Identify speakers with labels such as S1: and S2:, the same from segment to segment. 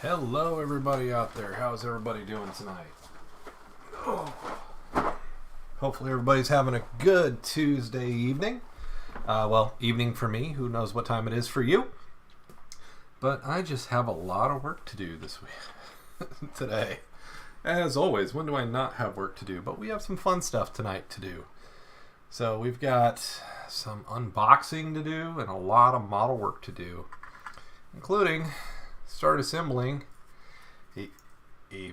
S1: Hello everybody out there. How's everybody doing tonight? Oh. Hopefully everybody's having a good Tuesday evening. Well, evening for me. Who knows what time it is for you? But I just have a lot of work to do this week today. As always, when do I not have work to do? But we have some fun stuff tonight to do. So we've got some unboxing to do and a lot of model work to do, including start assembling a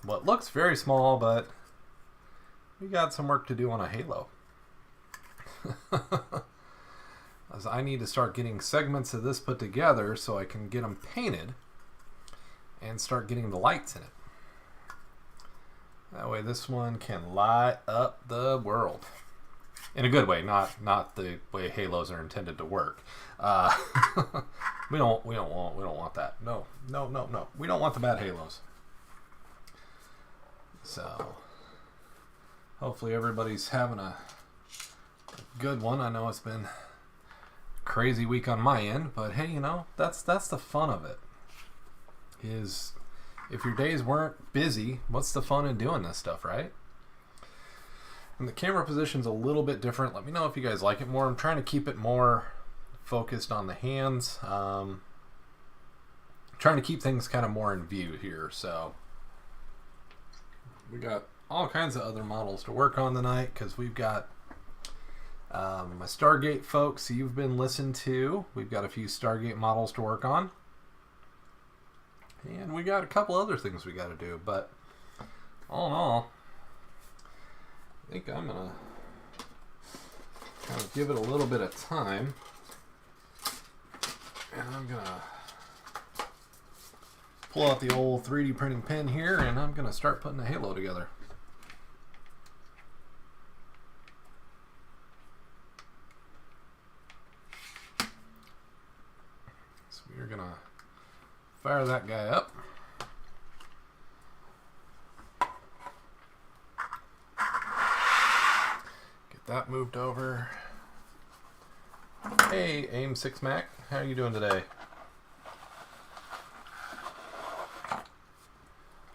S1: what looks very small, but we got some work to do on a halo. As I need to start getting segments of this put together so I can get them painted and start getting the lights in it. That way this one can light up the world. In a good way, not the way halos are intended to work. We don't want that. No. We don't want the bad halos. So hopefully everybody's having a good one. I know it's been a crazy week on my end, but hey, you know, that's the fun of it. Is if your days weren't busy, what's the fun in doing this stuff, right? And the camera position's a little bit different. Let me know if you guys like it more. I'm trying to keep it more focused on the hands. Trying to keep things kind of more in view here. So we got all kinds of other models to work on tonight because we've got my Stargate folks you've been listening to. We've got a few Stargate models to work on. And we got a couple other things we got to do. But all in all, I think I'm going to kind of give it a little bit of time. And I'm going to pull out the old 3D printing pen here, and I'm going to start putting a halo together. So we're going to fire that guy up. That moved over. Hey, AIM 6 Mac, how are you doing today?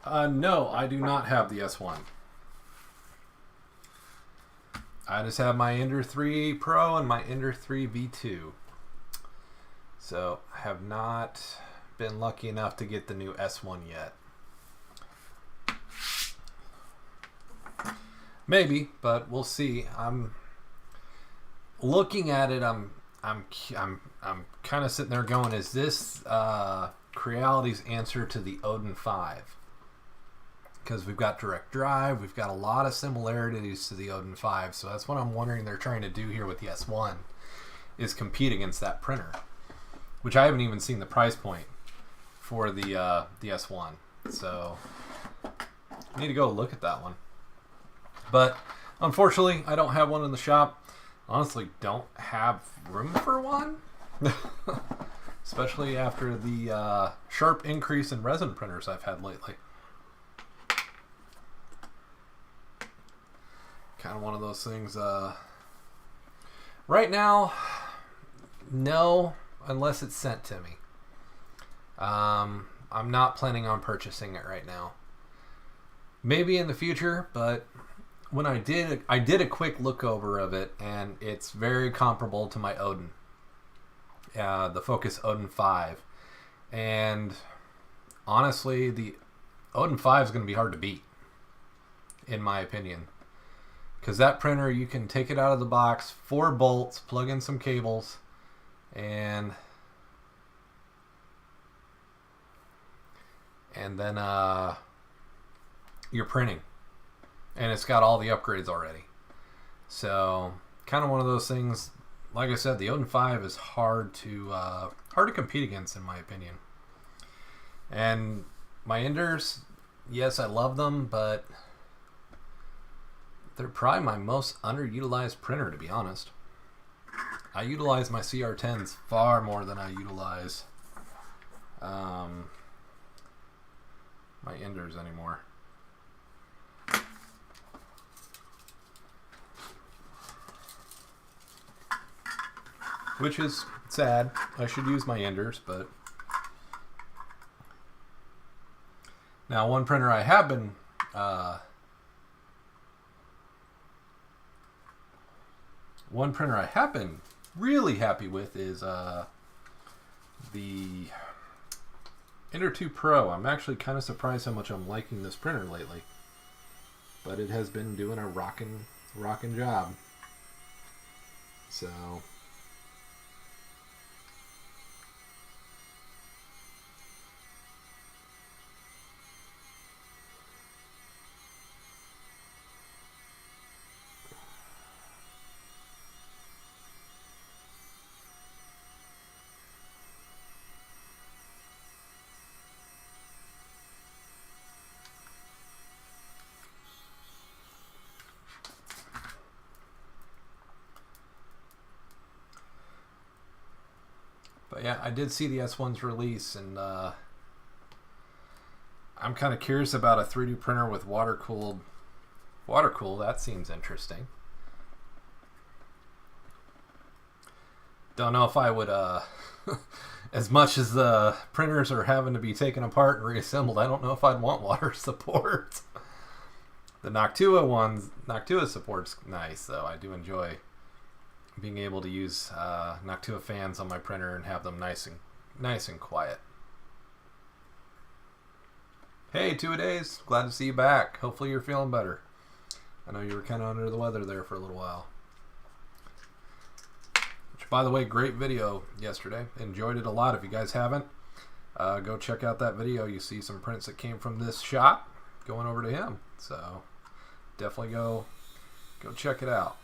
S1: No, I do not have the S1. I just have my Ender 3 Pro and my Ender 3 V2. So I have not been lucky enough to get the new S1 yet. Maybe, but we'll see. I'm looking at it. I'm kind of sitting there going, is this Creality's answer to the Odin 5? Because we've got direct drive, we've got a lot of similarities to the Odin 5. So that's what I'm wondering they're trying to do here with the S1, is compete against that printer, which I haven't even seen the price point for the S1. So I need to go look at that one. But unfortunately, I don't have one in the shop. Honestly, don't have room for one. Especially after the sharp increase in resin printers I've had lately. Kind of one of those things. Right now, no, unless it's sent to me. I'm not planning on purchasing it right now. Maybe in the future, but when I did a quick look over of it, and it's very comparable to my Odin, the Focus Odin 5. And honestly, the Odin 5 is going to be hard to beat, in my opinion. Because that printer, you can take it out of the box, 4 bolts, plug in some cables, and then you're printing. And it's got all the upgrades already. So, kind of one of those things. Like I said, the Odin 5 is hard to compete against, in my opinion. And my Enders, yes, I love them, but they're probably my most underutilized printer, to be honest. I utilize my CR10s far more than I utilize my Enders anymore. Which is sad. I should use my Enders, but Now, one printer I have been really happy with is the Ender 2 Pro. I'm actually kind of surprised how much I'm liking this printer lately, but it has been doing a rockin' job. So. But yeah, I did see the S1's release, and I'm kind of curious about a 3D printer with water cooled. That seems interesting. Don't know if I would, as much as the printers are having to be taken apart and reassembled, I don't know if I'd want water support. The Noctua support's nice, though. I do enjoy being able to use Noctua fans on my printer and have them nice and quiet. Hey, 2-a-days, glad to see you back. Hopefully you're feeling better. I know you were kind of under the weather there for a little while. Which, by the way, great video yesterday. Enjoyed it a lot. If you guys haven't, go check out that video. You see some prints that came from this shop going over to him. So definitely go check it out.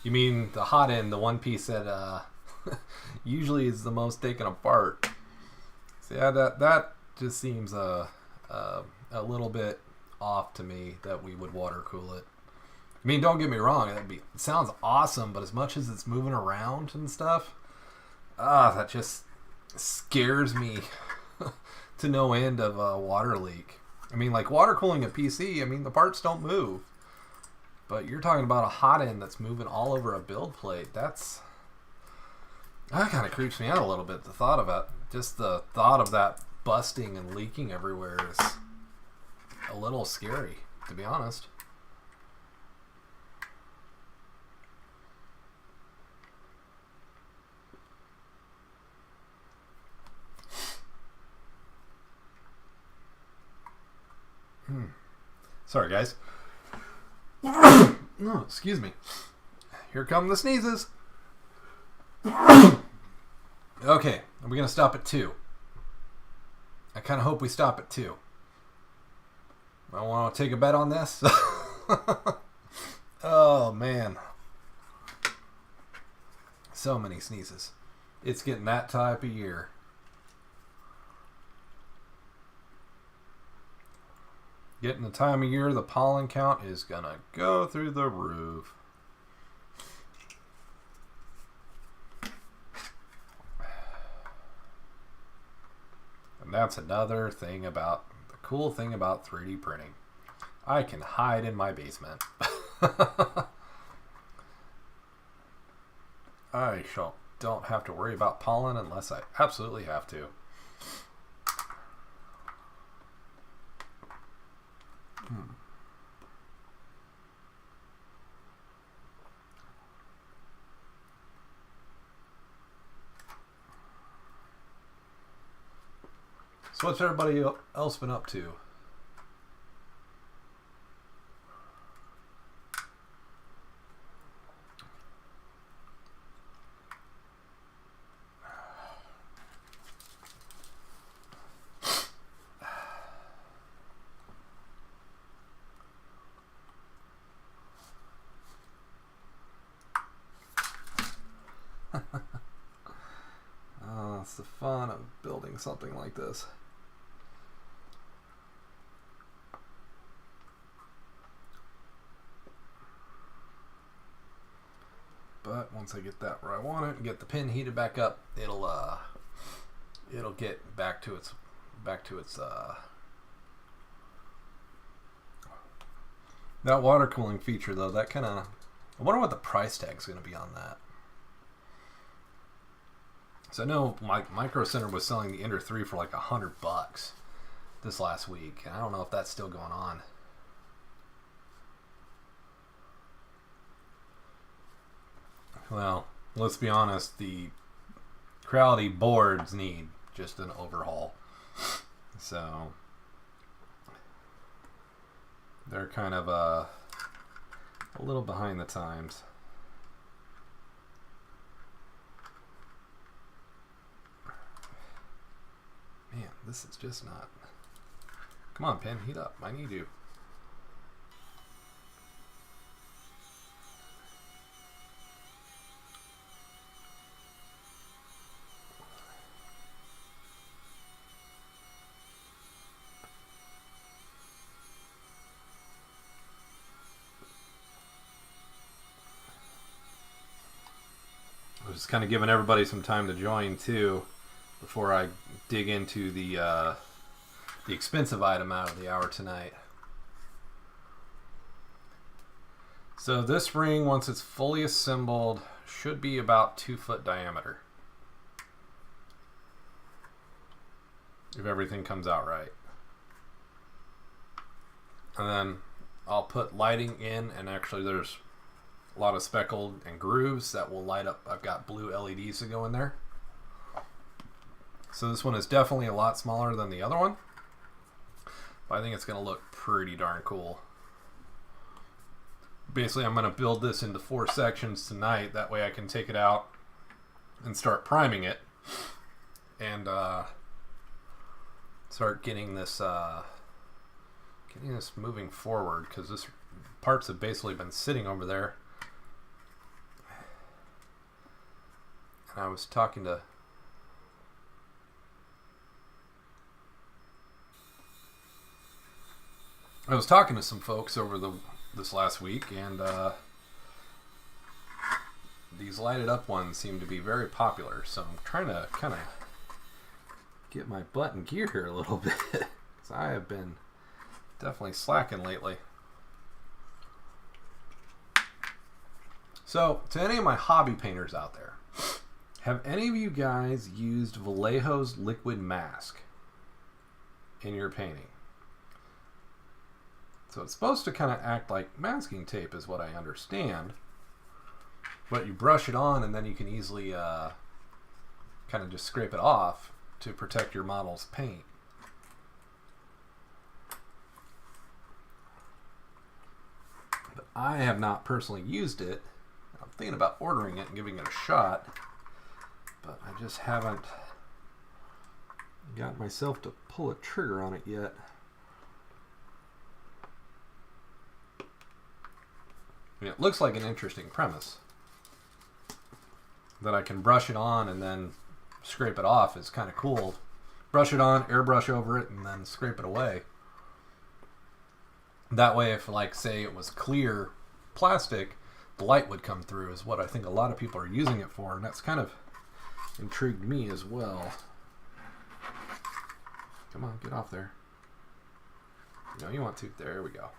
S1: You mean the hot end, the one piece that usually is the most taken apart? So yeah, that just seems a little bit off to me that we would water cool it. I mean, don't get me wrong, it sounds awesome, but as much as it's moving around and stuff, that just scares me to no end of a water leak. I mean, like water cooling a PC, I mean, the parts don't move. But you're talking about a hot end that's moving all over a build plate. That kind of creeps me out a little bit. The thought of it, just the thought of that busting and leaking everywhere is a little scary, to be honest. Sorry, guys. No, excuse me. Here come the sneezes. Okay, are we going to stop at 2? I kind of hope we stop at 2. I want to take a bet on this. Oh, man. So many sneezes. It's getting that type of year. Getting the time of year, the pollen count is going to go through the roof. And that's another thing the cool thing about 3D printing. I can hide in my basement. I don't have to worry about pollen unless I absolutely have to. So what's everybody else been up to? It's the fun of building something like this. But once I get that where I want it and get the pin heated back up, it'll get back to its that water cooling feature though, that kind of I wonder what the price tag is going to be on that. So I know Micro Center was selling the Ender 3 for like $100 this last week. And I don't know if that's still going on. Well, let's be honest, the Creality boards need just an overhaul. So they're kind of a little behind the times. Man, this is just not... Come on, pen, heat up. I need you. I was just kind of giving everybody some time to join too before I dig into the expensive item out of the hour tonight. So this ring, once it's fully assembled, should be about 2 foot diameter. If everything comes out right. And then I'll put lighting in, and actually there's a lot of speckled and grooves that will light up. I've got blue LEDs to go in there. So this one is definitely a lot smaller than the other one, but I think it's going to look pretty darn cool. Basically, I'm going to build this into 4 sections tonight. That way I can take it out and start priming it and start getting this moving forward, because this parts have basically been sitting over there. And I was talking to some folks over this last week, and these lighted up ones seem to be very popular. So I'm trying to kind of get my butt in gear here a little bit, because I have been definitely slacking lately. So to any of my hobby painters out there, have any of you guys used Vallejo's liquid mask in your painting? So it's supposed to kind of act like masking tape is what I understand, but you brush it on and then you can easily kind of just scrape it off to protect your model's paint. But I have not personally used it. I'm thinking about ordering it and giving it a shot, but I just haven't got myself to pull a trigger on it yet. I mean, it looks like an interesting premise. That I can brush it on and then scrape it off is kind of cool. Brush it on, airbrush over it, and then scrape it away. That way, if, like, say it was clear plastic, the light would come through, is what I think a lot of people are using it for, and that's kind of intrigued me as well. Come on, get off there. No, you want to. There we go.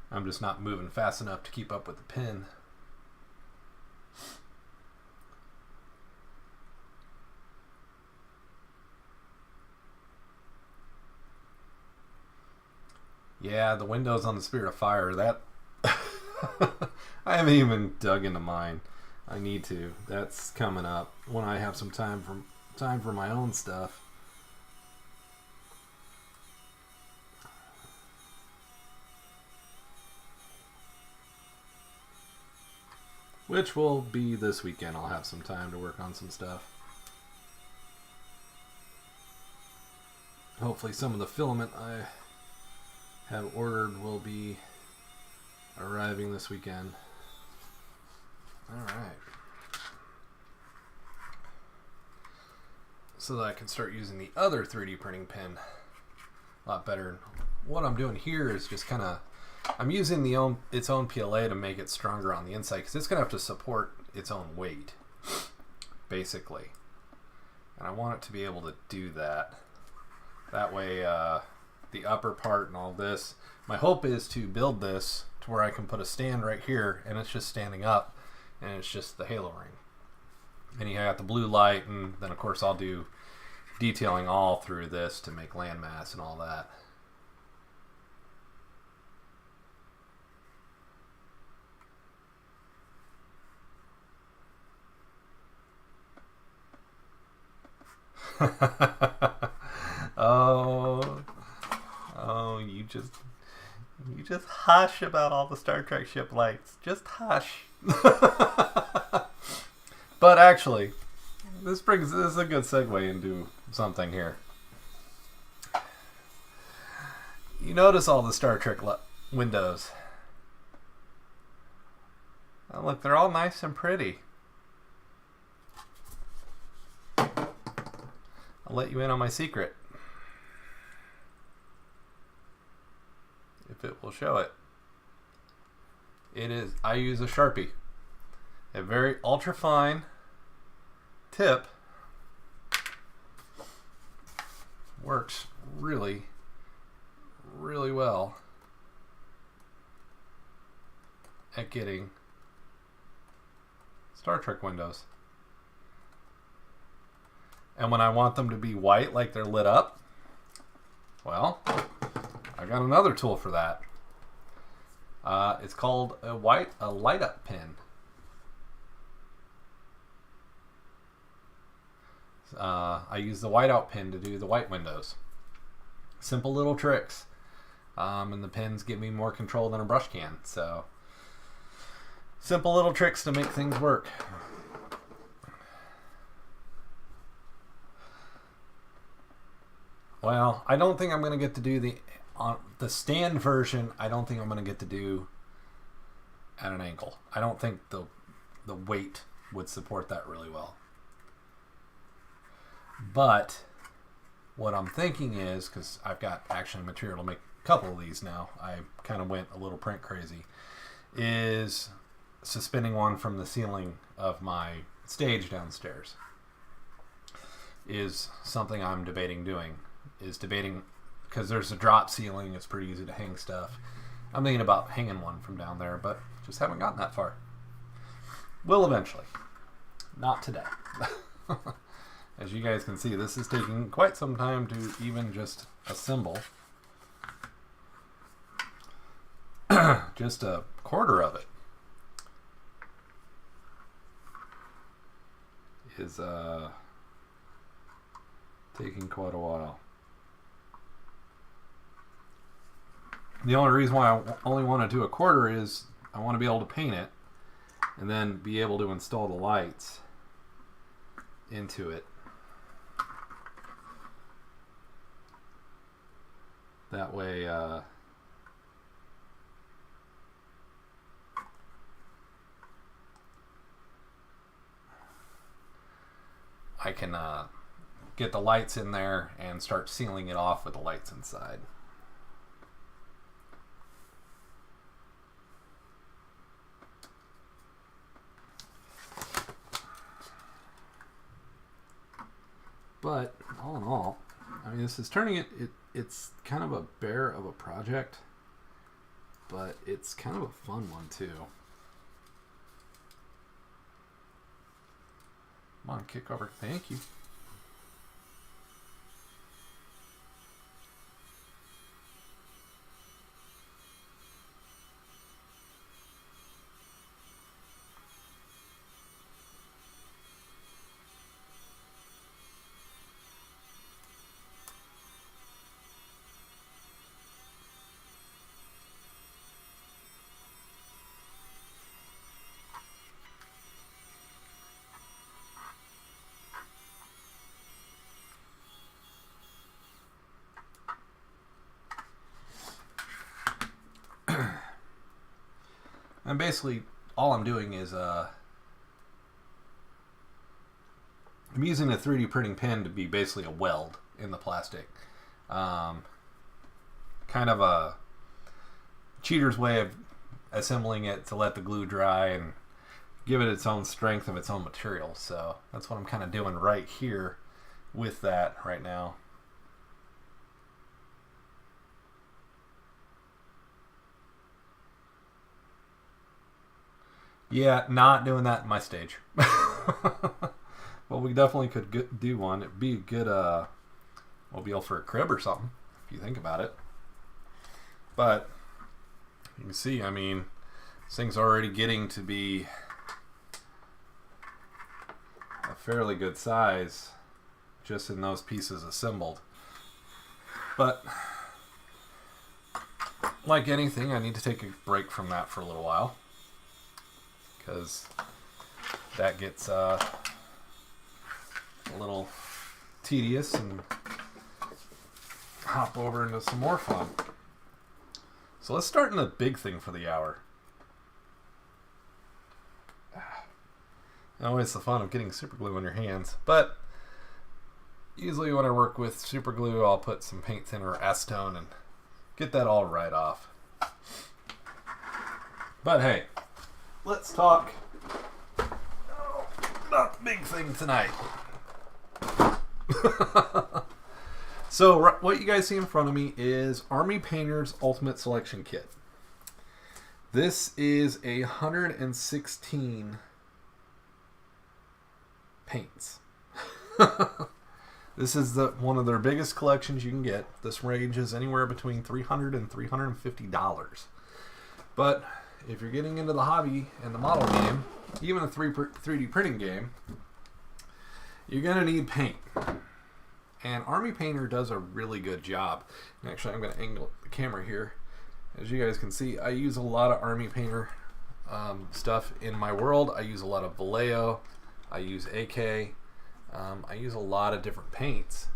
S1: I'm just not moving fast enough to keep up with the pen. Yeah, the windows on the Spirit of Fire, that I haven't even dug into mine. I need to. That's coming up when I have some time for my own stuff. Which will be this weekend. I'll have some time to work on some stuff. Hopefully some of the filament I have ordered will be arriving this weekend. Alright. So that I can start using the other 3D printing pen a lot better. What I'm doing here is just kind of I'm using its own PLA to make it stronger on the inside because it's going to have to support its own weight, basically. And I want it to be able to do that. That way, the upper part and all this. My hope is to build this to where I can put a stand right here, and it's just standing up, and it's just the halo ring. And you got the blue light, and then of course I'll do detailing all through this to make landmass and all that. Oh, you just hush about all the Star Trek ship lights. Just hush. But actually, this is a good segue into something here. You notice all the Star Trek windows. Oh, look, they're all nice and pretty. I'll let you in on my secret. If it will show it. I use a Sharpie. A very ultra fine tip. Works really, really well at getting Star Trek windows. And when I want them to be white, like they're lit up, well, I got another tool for that. It's called a light up pin. I use the whiteout pin to do the white windows. Simple little tricks. And the pins give me more control than a brush can. So, simple little tricks to make things work. Well, I don't think I'm going to get to do the stand version. I don't think I'm going to get to do at an angle. I don't think the weight would support that really well. But what I'm thinking is, because I've got actually material to make a couple of these now, I kind of went a little print crazy, is suspending one from the ceiling of my stage downstairs. Is something I'm debating doing. Because there's a drop ceiling, it's pretty easy to hang stuff. I'm thinking about hanging one from down there, but just haven't gotten that far. Will eventually. Not today. As you guys can see, this is taking quite some time to even just assemble. Just a quarter of it is taking quite a while. The only reason why I only want to do a quarter is I want to be able to paint it and then be able to install the lights into it. That way I can get the lights in there and start sealing it off with the lights inside. But all in all, I mean, this is turning it's kind of a bear of a project, but it's kind of a fun one too. Come on, kick over. Thank you. And basically, all I'm doing is I'm using a 3D printing pen to be basically a weld in the plastic. Kind of a cheater's way of assembling it to let the glue dry and give it its own strength of its own material. So that's what I'm kind of doing right here with that right now. Yeah, not doing that in my stage. Well, we definitely could do one. It'd be a good mobile for a crib or something, if you think about it. But you can see, I mean, this thing's already getting to be a fairly good size just in those pieces assembled. But like anything, I need to take a break from that for a little while, because that gets a little tedious, and hop over into some more fun. So let's start in the big thing for the hour. Always the fun of getting super glue on your hands, but usually when I work with super glue, I'll put some paint thinner or acetone and get that all right off. But hey, let's talk about the big thing tonight. So what you guys see in front of me is Army Painter's Ultimate Selection Kit. This is 116 paints. This is one of their biggest collections you can get. This ranges anywhere between $300 and $350. But if you're getting into the hobby and the model game, even a 3D printing game, you're going to need paint. And Army Painter does a really good job. And actually, I'm going to angle the camera here. As you guys can see, I use a lot of Army Painter stuff in my world. I use a lot of Vallejo. I use AK. I use a lot of different paints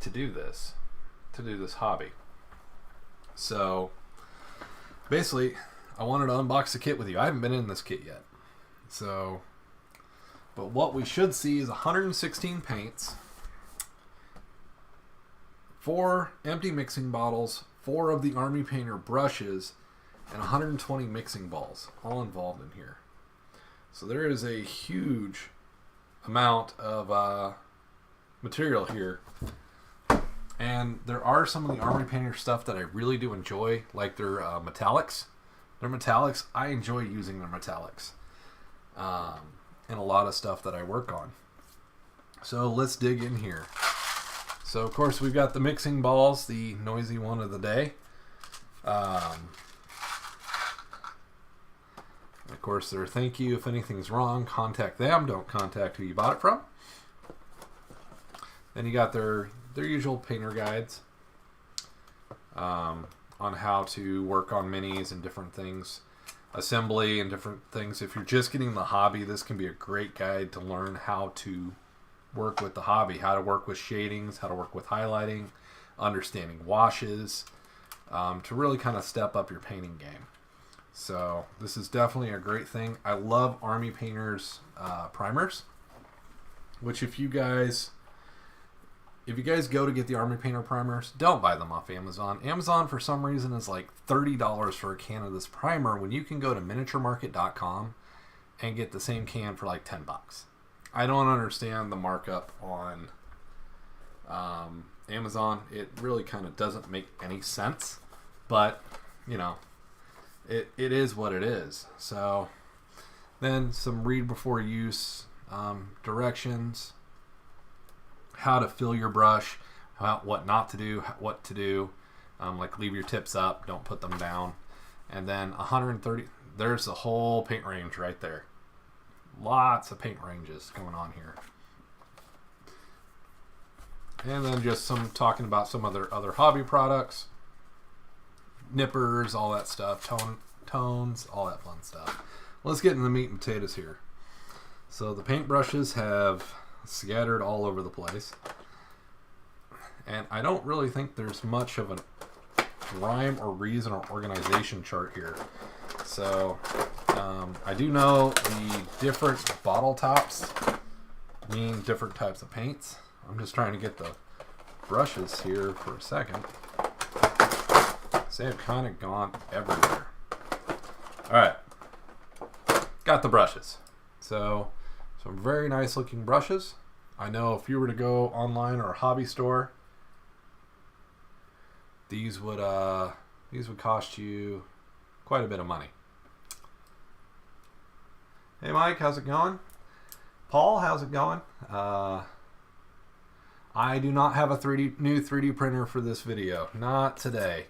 S1: to do this hobby. So basically, I wanted to unbox the kit with you. I haven't been in this kit yet. So, but what we should see is 116 paints, 4 empty mixing bottles, 4 of the Army Painter brushes, and 120 mixing balls, all involved in here. So there is a huge amount of material here. And there are some of the Army Painter stuff that I really do enjoy, like their metallics. Their metallics, I enjoy using their metallics in a lot of stuff that I work on. So let's dig in here. So of course we've got the mixing balls, the noisy one of the day. Of course, their thank you. If anything's wrong, contact them. Don't contact who you bought it from. Then you got their usual painter guides on how to work on minis and different things, assembly and different things. If you're just getting the hobby, this can be a great guide to learn how to work with the hobby, how to work with shadings, how to work with highlighting, understanding washes, to really kind of step up your painting game. So this is definitely a great thing. I love Army Painter's primers, which if you guys go to get the Army Painter primers, don't buy them off Amazon. Amazon for some reason is like $30 for a can of this primer when you can go to miniaturemarket.com and get the same can for like $10. I don't understand the markup on Amazon. It really kind of doesn't make any sense, but you know, it is what it is. So then some read before use directions, how to fill your brush, what not to do, what to do, like leave your tips up, don't put them down. And then 130, there's the whole paint range right there. Lots of paint ranges going on here. And then just some talking about some other hobby products, nippers, all that stuff, tones, all that fun stuff. Let's get into the meat and potatoes here. So the paint brushes have scattered all over the place, and I don't really think there's much of a rhyme or reason or organization chart here. So I do know the different bottle tops mean different types of paints. I'm just trying to get the brushes here for a second. They have kind of gone everywhere. All right. Got the brushes. So some very nice looking brushes. I know if you were to go online or a hobby store, these would cost you quite a bit of money. Hey Mike, how's it going? Paul, how's it going? I do not have a new 3D printer for this video. Not today.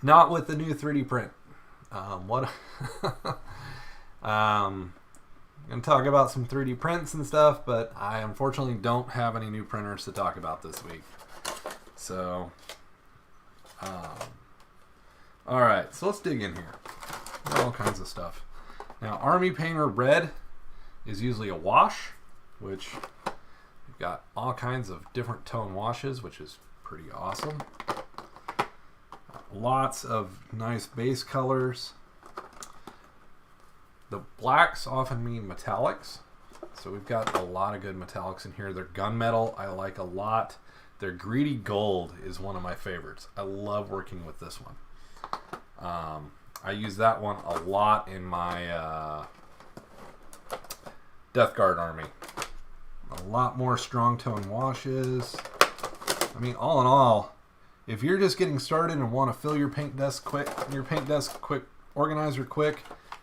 S1: Not with the new 3D print. I'm going to talk about some 3D prints and stuff, but I unfortunately don't have any new printers to talk about this week. So, alright, so let's dig in here. All kinds of stuff. Now, Army Painter Red is usually a wash, which you've got all kinds of different tone washes, which is pretty awesome. Lots of nice base colors. The blacks often mean metallics, so we've got a lot of good metallics in here. Their gunmetal I like a lot. Their greedy gold is one of my favorites. I love working with this one. I use that one a lot in my Death Guard army. A lot more strong tone washes. I mean, all in all, if you're just getting started and want to fill your paint desk quick, organizer quick,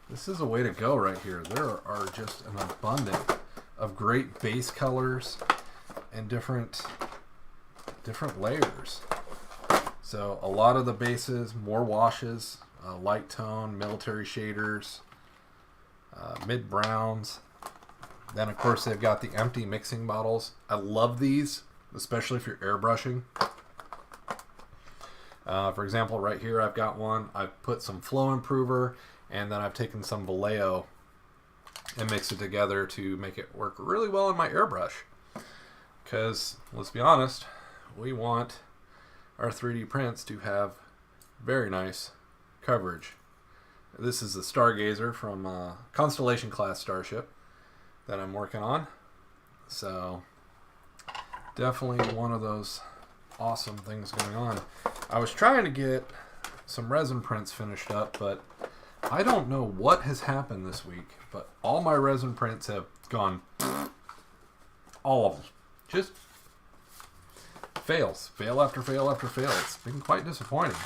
S1: this is a way to go right here. There are just an abundance of great base colors and different layers. So a lot of the bases, more washes, light tone, military shaders, mid browns. Then of course they've got the empty mixing bottles. I love these, especially if you're airbrushing. For example, right here I've got one. I've put some flow improver, and then I've taken some Vallejo and mixed it together to make it work really well in my airbrush. Because, let's be honest, we want our 3D prints to have very nice coverage. This is the Stargazer from Constellation class starship that I'm working on. So, definitely one of those awesome things going on. I was trying to get some resin prints finished up, but I don't know what has happened this week, but all my resin prints have gone, all of them. Just fails. Fail after fail after fail. It's been quite disappointing.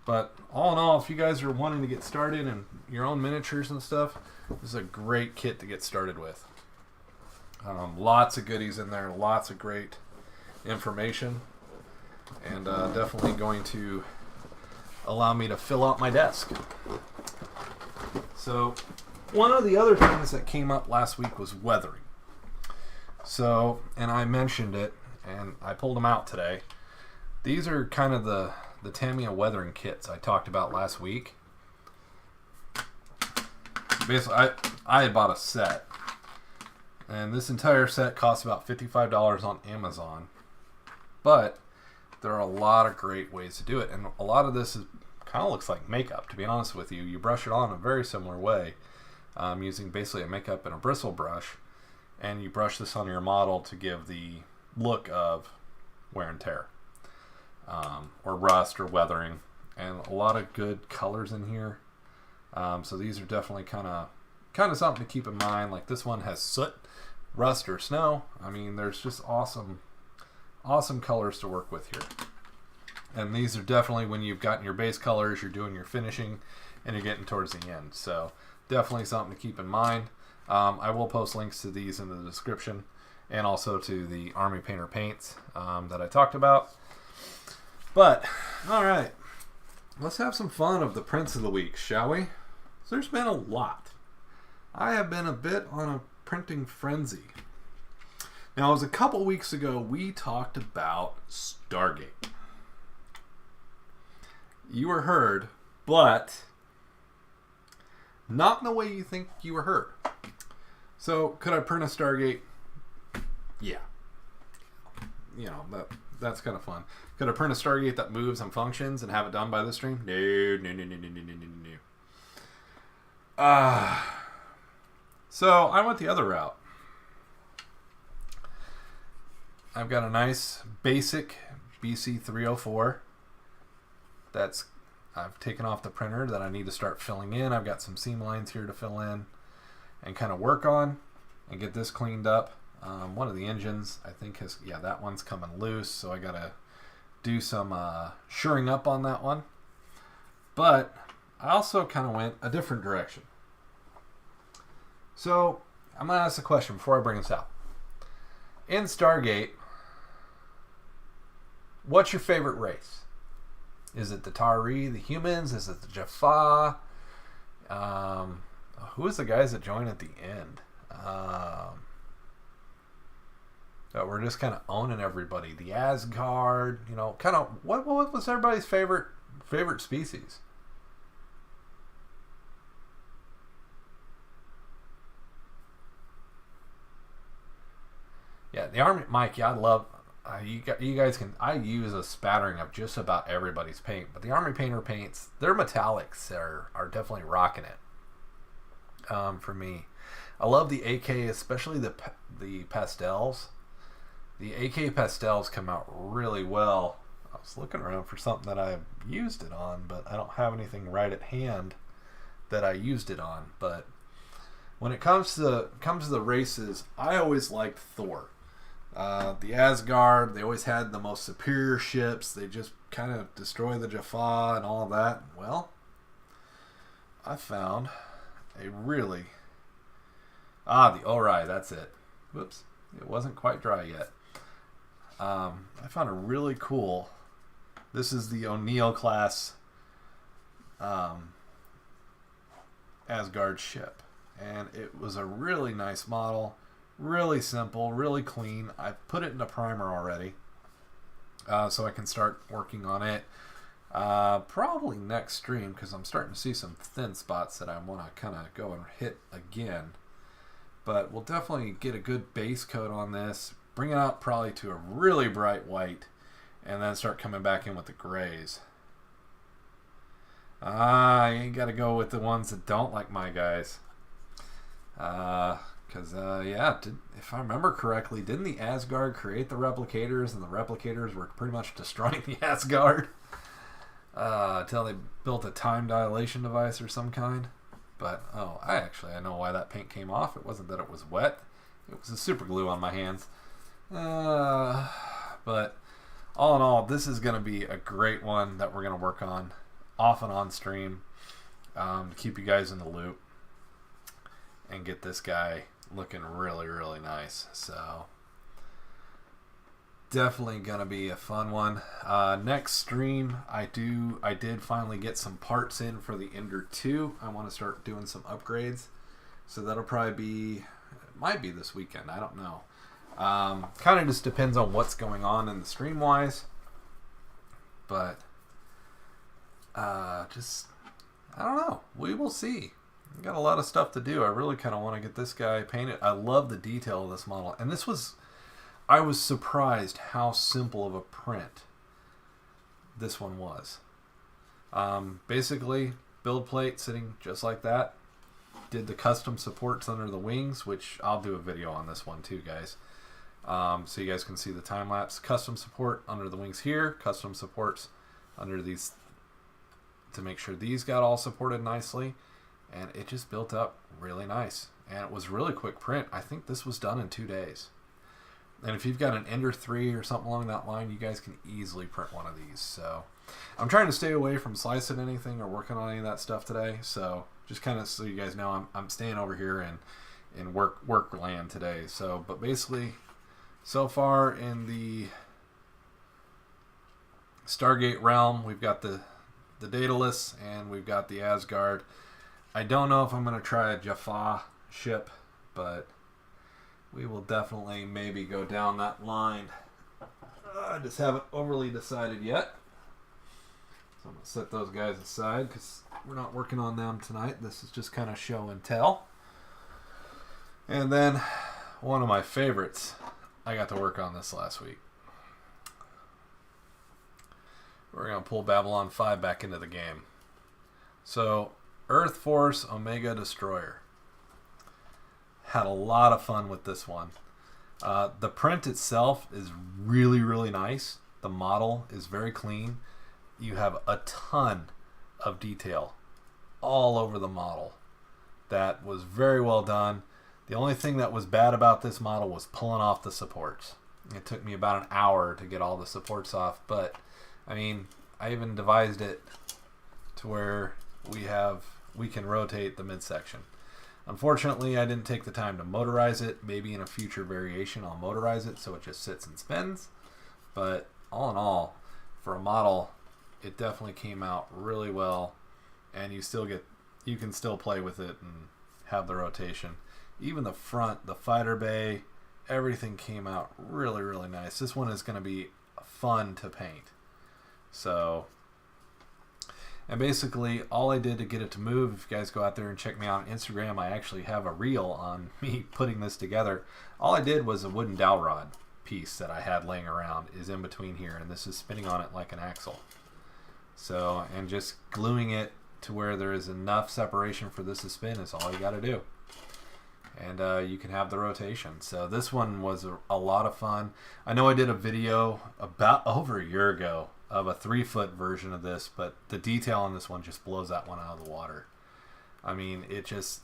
S1: But all in all, if you guys are wanting to get started in your own miniatures and stuff, this is a great kit to get started with. Lots of goodies in there, lots of great information, and definitely going to allow me to fill out my desk. So one of the other things that came up last week was weathering. So, and I mentioned it, and I pulled them out today. These are kind of the Tamiya weathering kits I talked about last week. Basically, I had bought a set, and this entire set costs about $55 on Amazon. But there are a lot of great ways to do it, and a lot of this is kind of looks like makeup, to be honest with you. You brush it on a very similar way, using basically a makeup and a bristle brush, and you brush this on your model to give the look of wear and tear, or rust or weathering, and a lot of good colors in here. So these are definitely kind of something to keep in mind. Like this one has soot, rust, or snow. I mean, there's just awesome colors to work with here. And these are definitely when you've gotten your base colors, you're doing your finishing, and you're getting towards the end. So definitely something to keep in mind. I will post links to these in the description, and also to the Army Painter paints that I talked about. But, alright, let's have some fun of the prints of the week, shall we? So there's been a lot. I have been a bit on a printing frenzy. Now, it was a couple weeks ago we talked about Stargate. You were heard, but not in the way you think you were heard. So, could I print a Stargate? Yeah. You know, that's kind of fun. Could I print a Stargate that moves and functions and have it done by the stream? No. So, I went the other route. I've got a nice basic BC304 that's I've taken off the printer that I need to start filling in. I've got some seam lines here to fill in and kind of work on and get this cleaned up. One of the engines I think has, yeah, that one's coming loose, so I gotta do some shoring up on that one. But I also kind of went a different direction. So I'm gonna ask a question before I bring this out. In Stargate, what's your favorite race? Is it the Tari, the humans? Is it the Jaffa? Who is the guys that join at the end? We're just kind of owning everybody. The Asgard, you know, kind of what was everybody's favorite species? Yeah, the Army, Mike. Yeah, I love. You guys can. I use a spattering of just about everybody's paint, but the Army Painter paints, their metallics are definitely rocking it. For me, I love the AK, especially the pastels. The AK pastels come out really well. I was looking around for something that I've used it on, but I don't have anything right at hand that I used it on. But when it comes to the races, I always liked Thor. The Asgard, they always had the most superior ships. They just kind of destroy the Jaffa and all of that. Well, I found a really... the Ori, that's it. Whoops, it wasn't quite dry yet. I found a really cool... This is the O'Neill class Asgard ship. And it was a really nice model. Really simple, really clean. I put it in a primer already, so I can start working on it probably next stream, because I'm starting to see some thin spots that I want to kind of go and hit again. But we'll definitely get a good base coat on this, bring it out probably to a really bright white, and then start coming back in with the grays. You ain't got to go with the ones that don't like my guys. Because, if I remember correctly, didn't the Asgard create the replicators, and the replicators were pretty much destroying the Asgard until they built a time dilation device or some kind? But, I know why that paint came off. It wasn't that it was wet. It was the super glue on my hands. But, all in all, this is going to be a great one that we're going to work on off and on stream to keep you guys in the loop and get this guy looking really, really nice. So definitely gonna be a fun one. Next stream, I did finally get some parts in for the Ender 2. I want to start doing some upgrades, so that'll probably be, it might be this weekend, I don't know. Kind of just depends on what's going on in the stream wise, but I don't know, we will see. I've got a lot of stuff to do. I really kind of want to get this guy painted. I love the detail of this model. And I was surprised how simple of a print this one was. Basically, build plate sitting just like that. Did the custom supports under the wings, which I'll do a video on this one too, guys. So you guys can see the time lapse. Custom support under the wings here. Custom supports under these to make sure these got all supported nicely. And it just built up really nice. And it was really quick print. I think this was done in 2 days. And if you've got an Ender 3 or something along that line, you guys can easily print one of these. So I'm trying to stay away from slicing anything or working on any of that stuff today. So just kind of so you guys know, I'm staying over here in work land today. So, but basically, so far in the Stargate realm, we've got the Daedalus and we've got the Asgard. I don't know if I'm going to try a Jaffa ship, but we will definitely maybe go down that line. I just haven't overly decided yet. So I'm going to set those guys aside because we're not working on them tonight. This is just kind of show and tell. And then one of my favorites, I got to work on this last week. We're going to pull Babylon 5 back into the game. So Earth Force Omega Destroyer. Had a lot of fun with this one. The print itself is really, really nice. The model is very clean. You have a ton of detail all over the model. That was very well done. The only thing that was bad about this model was pulling off the supports. It took me about an hour to get all the supports off, but I mean, I even devised it to where we can rotate the midsection. Unfortunately, I didn't take the time to motorize it. Maybe in a future variation I'll motorize it so it just sits and spins. But all in all, for a model, it definitely came out really well, and you can still play with it and have the rotation. Even the front, the fighter bay, everything came out really, really nice. This one is going to be fun to paint. So, and basically all I did to get it to move, if you guys go out there and check me out on Instagram, I actually have a reel on me putting this together. All I did was a wooden dowel rod piece that I had laying around is in between here, and this is spinning on it like an axle. So, and just gluing it to where there is enough separation for this to spin is all you got to do. And you can have the rotation. So this one was a lot of fun. I know I did a video about over a year ago of a 3-foot version of this, but the detail on this one just blows that one out of the water. I mean, it is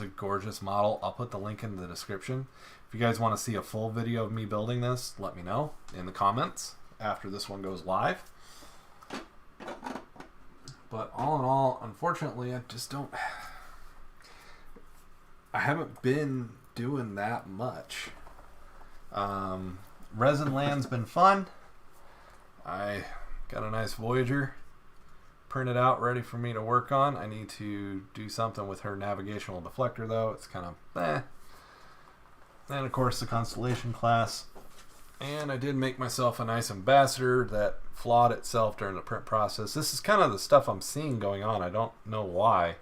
S1: a gorgeous model. I'll put the link in the description. If you guys want to see a full video of me building this, let me know in the comments after this one goes live. But all in all, unfortunately, I haven't been doing that much. Resin Land's been fun. I got a nice Voyager printed out ready for me to work on. I need to do something with her navigational deflector though. It's kind of And of course the Constellation class. And I did make myself a nice ambassador that flawed itself during the print process. This is kind of the stuff I'm seeing going on. I don't know why.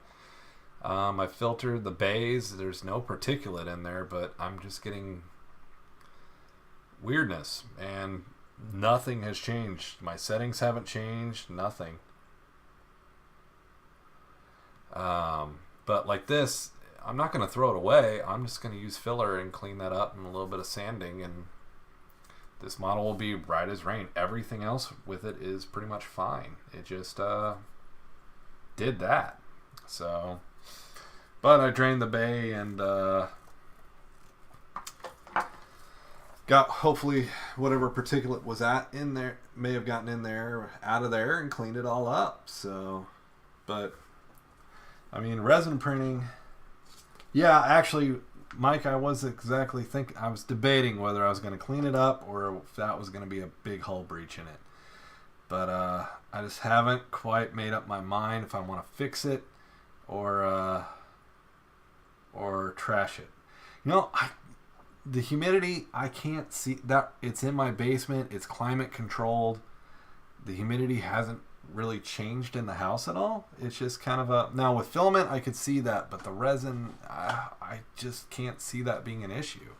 S1: I filtered the bays. There's no particulate in there, but I'm just getting weirdness, and nothing has changed. My settings haven't changed, nothing. But like this, I'm not going to throw it away. I'm just going to use filler and clean that up and a little bit of sanding, and this model will be bright as rain. Everything else with it is pretty much fine. It just did that. So, but I drained the bay and got hopefully whatever particulate was in there may have gotten in there out of there and cleaned it all up. So, but I mean, resin printing, yeah, actually, Mike, I was debating whether I was going to clean it up or if that was going to be a big hull breach in it. But I just haven't quite made up my mind if I want to fix it or trash it. You know, the humidity, I can't see that. It's in my basement. It's climate controlled. The humidity hasn't really changed in the house at all. It's just kind of now with filament I could see that, but the resin, I just can't see that being an issue.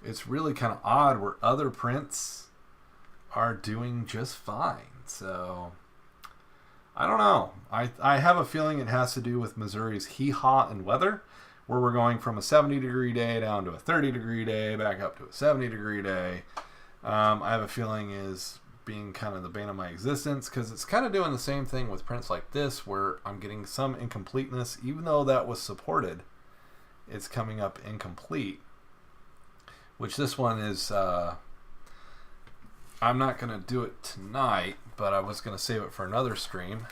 S1: It's really kind of odd where other prints are doing just fine. So I don't know. I have a feeling it has to do with Missouri's hee-haw and weather, where we're going from a 70-degree day down to a 30-degree day, back up to a 70-degree day. I have a feeling is being kind of the bane of my existence, because it's kind of doing the same thing with prints like this, where I'm getting some incompleteness. Even though that was supported, it's coming up incomplete, which this one is I'm not going to do it tonight, but I was going to save it for another stream.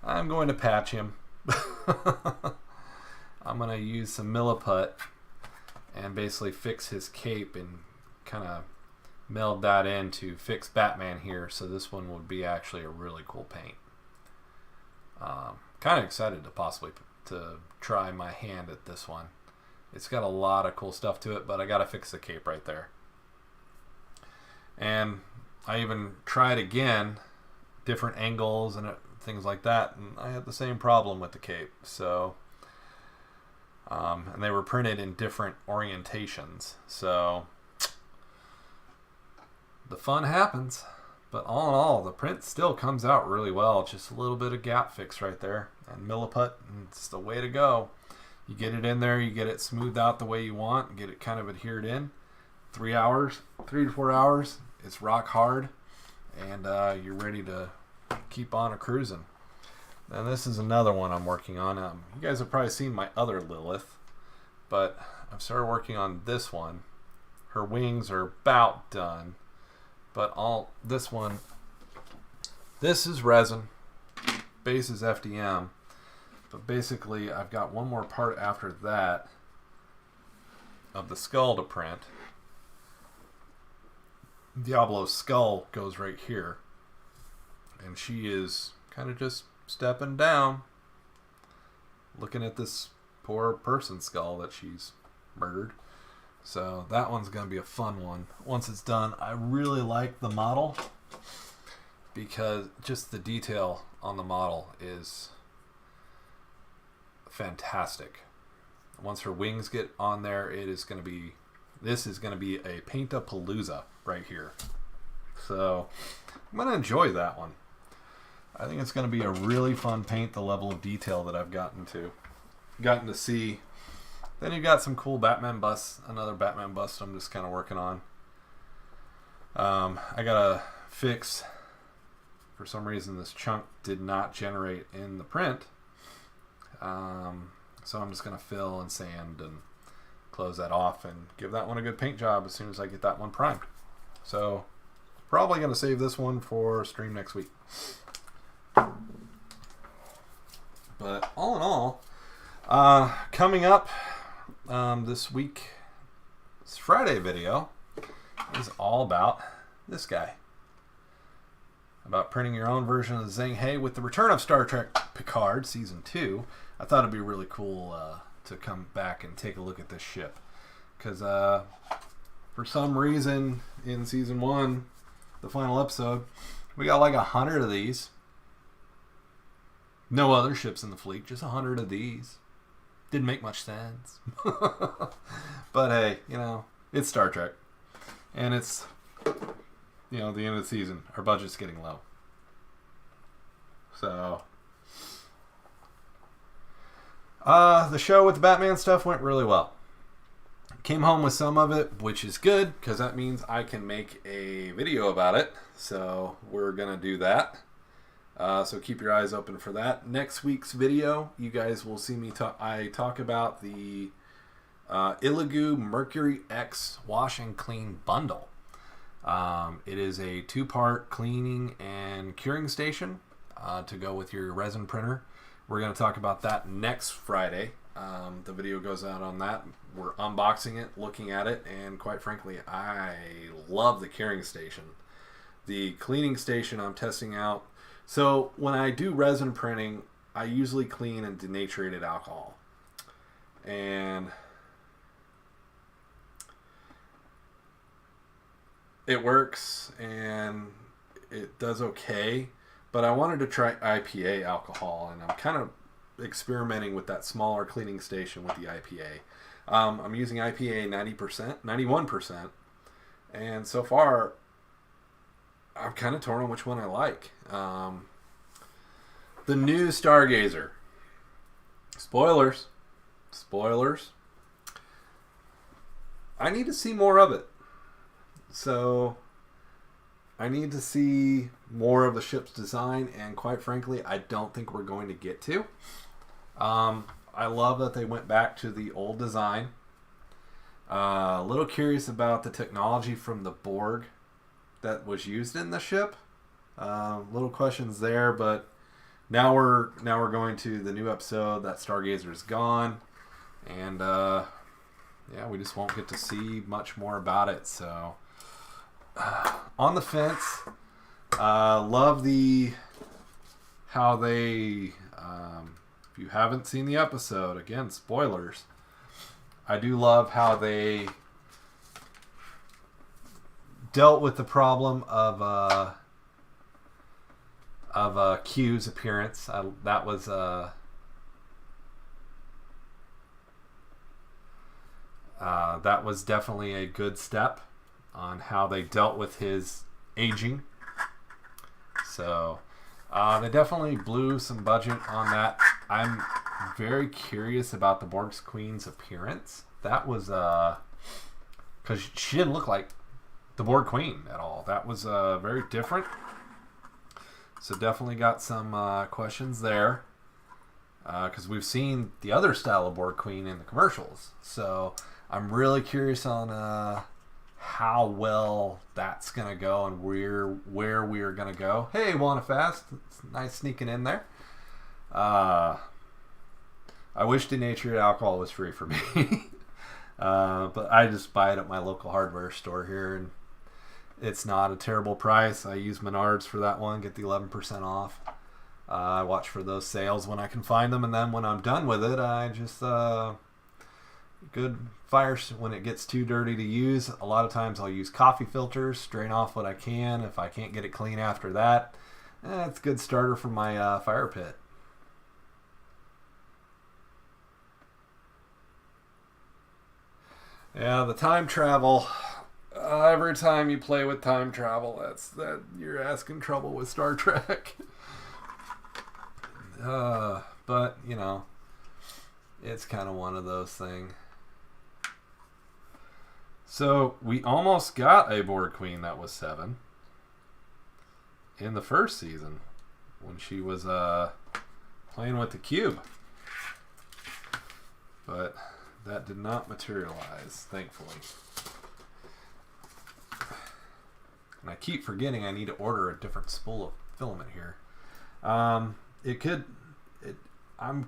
S1: I'm going to patch him. I'm going to use some milliput and basically fix his cape and kind of meld that in to fix Batman here. So this one would be actually a really cool paint. Kind of excited to possibly to try my hand at this one. It's got a lot of cool stuff to it, but I got to fix the cape right there. And I even tried again, different angles and things like that, and I had the same problem with the cape. So and they were printed in different orientations, so the fun happens. But all in all, the print still comes out really well. Just a little bit of gap fix right there, and milliput, and it's the way to go. You get it in there, you get it smoothed out the way you want, get it kind of adhered in, 3 hours, 3 to 4 hours. It's rock hard, and you're ready to keep on cruising. And this is another one I'm working on. You guys have probably seen my other Lilith, but I've started working on this one. Her wings are about done, but this one, this is resin, base is FDM, but basically I've got one more part after that of the skull to print. Diablo's skull goes right here, and she is kind of just stepping down, looking at this poor person's skull that she's murdered. So that one's going to be a fun one once it's done. I really like the model because just the detail on the model is fantastic. Once her wings get on there, this is going to be a paint-a-palooza right here. So I'm going to enjoy that one. I think it's going to be a really fun paint, the level of detail that I've gotten to see. Then you've got some cool Batman busts, another Batman bust I'm just kind of working on. I got to fix, for some reason this chunk did not generate in the print. So I'm just going to fill and sand and close that off and give that one a good paint job as soon as I get that one primed. So probably going to save this one for stream next week. But all in all, coming up this week, this Friday video is all about this guy. About printing your own version of the Zing. Hey, with the return of Star Trek Picard Season 2, I thought it'd be really cool to come back and take a look at this ship. Because for some reason in Season 1, the final episode, we got like 100 of these. No other ships in the fleet, just 100 of these. Didn't make much sense. But hey, it's Star Trek. And it's, the end of the season. Our budget's getting low. So, the show with the Batman stuff went really well. Came home with some of it, which is good, because that means I can make a video about it. So, we're going to do that. So keep your eyes open for that. Next week's video, you guys will see me talk about the Iligoo Mercury X Wash and Clean Bundle. It is a 2-part cleaning and curing station to go with your resin printer. We're going to talk about that next Friday. The video goes out on that. We're unboxing it, looking at it, and quite frankly, I love the curing station. The cleaning station I'm testing out. So when I do resin printing, I usually clean in denatured alcohol. And it works and it does okay. But I wanted to try IPA alcohol, and I'm kind of experimenting with that smaller cleaning station with the IPA. I'm using IPA 90%, 91%. And so far, I'm kind of torn on which one I like. The new Stargazer. Spoilers. I need to see more of it. So, I need to see more of the ship's design, and quite frankly, I don't think we're going to get to. I love that they went back to the old design. A little curious about the technology from the Borg that was used in the ship. Little questions there, but now we're going to the new episode. That Stargazer is gone, and we just won't get to see much more about it. So on the fence. Love how they. If you haven't seen the episode, again, spoilers. I do love how they dealt with the problem of Q's appearance. That was definitely a good step on how they dealt with his aging. So they definitely blew some budget on that. I'm very curious about the Borg's Queen's appearance. That was because she didn't look like the board queen at all. That was very different. So definitely got some questions there, because we've seen the other style of board queen in the commercials. So I'm really curious on how well that's gonna go and where we are gonna go. Hey, Wanna Fast, it's nice sneaking in there. I wish denatured alcohol was free for me, but I just buy it at my local hardware store here, and it's not a terrible price. I use Menards for that one, get the 11% off. I watch for those sales when I can find them, and then when I'm done with it, I just good fire when it gets too dirty to use. A lot of times I'll use coffee filters, drain off what I can. If I can't get it clean after that, it's a good starter for my fire pit. Yeah, the time travel. Every time you play with time travel, you're asking trouble with Star Trek. But you know, it's kind of one of those things. So we almost got a board queen that was 7 in the first season when she was playing with the cube, but that did not materialize, thankfully. And I keep forgetting I need to order a different spool of filament here. I'm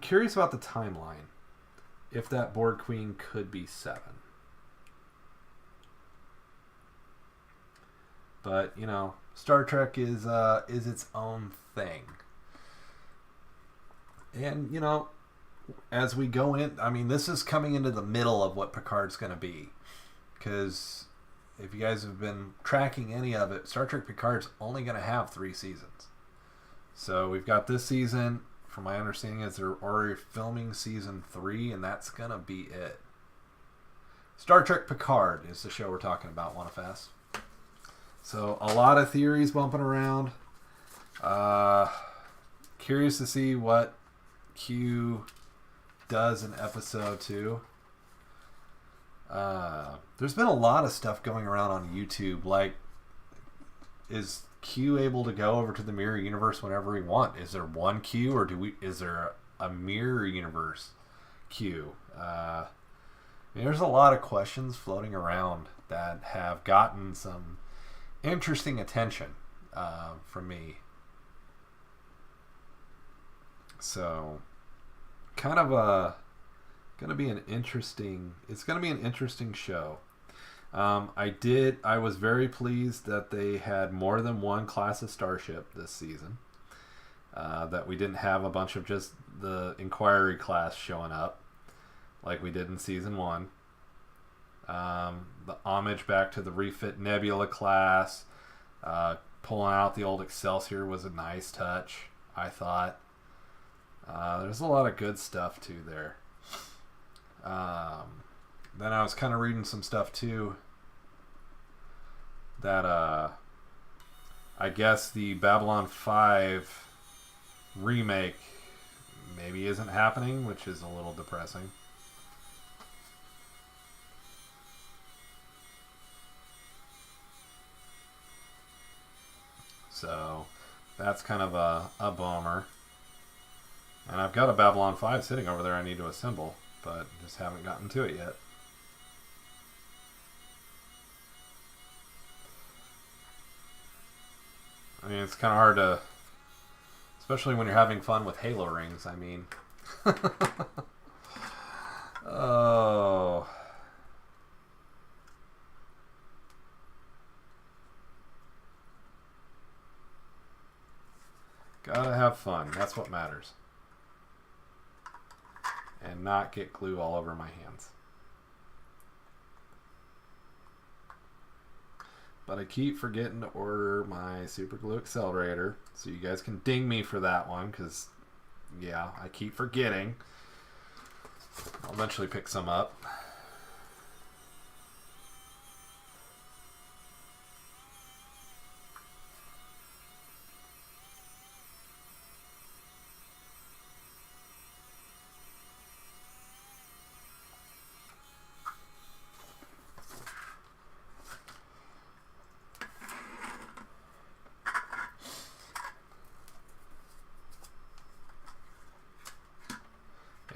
S1: curious about the timeline. If that board queen could be 7. But, you know, Star Trek is its own thing. And, you know, as we go in, I mean, this is coming into the middle of what Picard's going to be. Because if you guys have been tracking any of it, Star Trek Picard's only going to have 3 seasons. So we've got this season. From my understanding, is they're already filming season 3, and that's going to be it. Star Trek Picard is the show we're talking about, Wanna Fast. So a lot of theories bumping around. Curious to see what Q does in episode 2. There's been a lot of stuff going around on YouTube, like, is Q able to go over to the mirror universe whenever he wants? Is there one Q, or is there a mirror universe Q? There's a lot of questions floating around that have gotten some interesting attention from me. So, kind of it's going to be an interesting show. I was very pleased that they had more than one class of starship this season. That we didn't have a bunch of just the Inquiry class showing up like we did in season 1. The homage back to the refit Nebula class, pulling out the old Excelsior was a nice touch, I thought. There's a lot of good stuff too there. Then I was kind of reading some stuff too that I guess the Babylon 5 remake maybe isn't happening, which is a little depressing. So that's kind of a bummer. And I've got a Babylon 5 sitting over there I need to assemble, but just haven't gotten to it yet. I mean, it's kind of hard to, especially when you're having fun with Halo rings, I mean. Oh. Gotta have fun. That's what matters. And not get glue all over my hands. But I keep forgetting to order my super glue accelerator, so you guys can ding me for that one, because yeah, I keep forgetting. I'll eventually pick some up.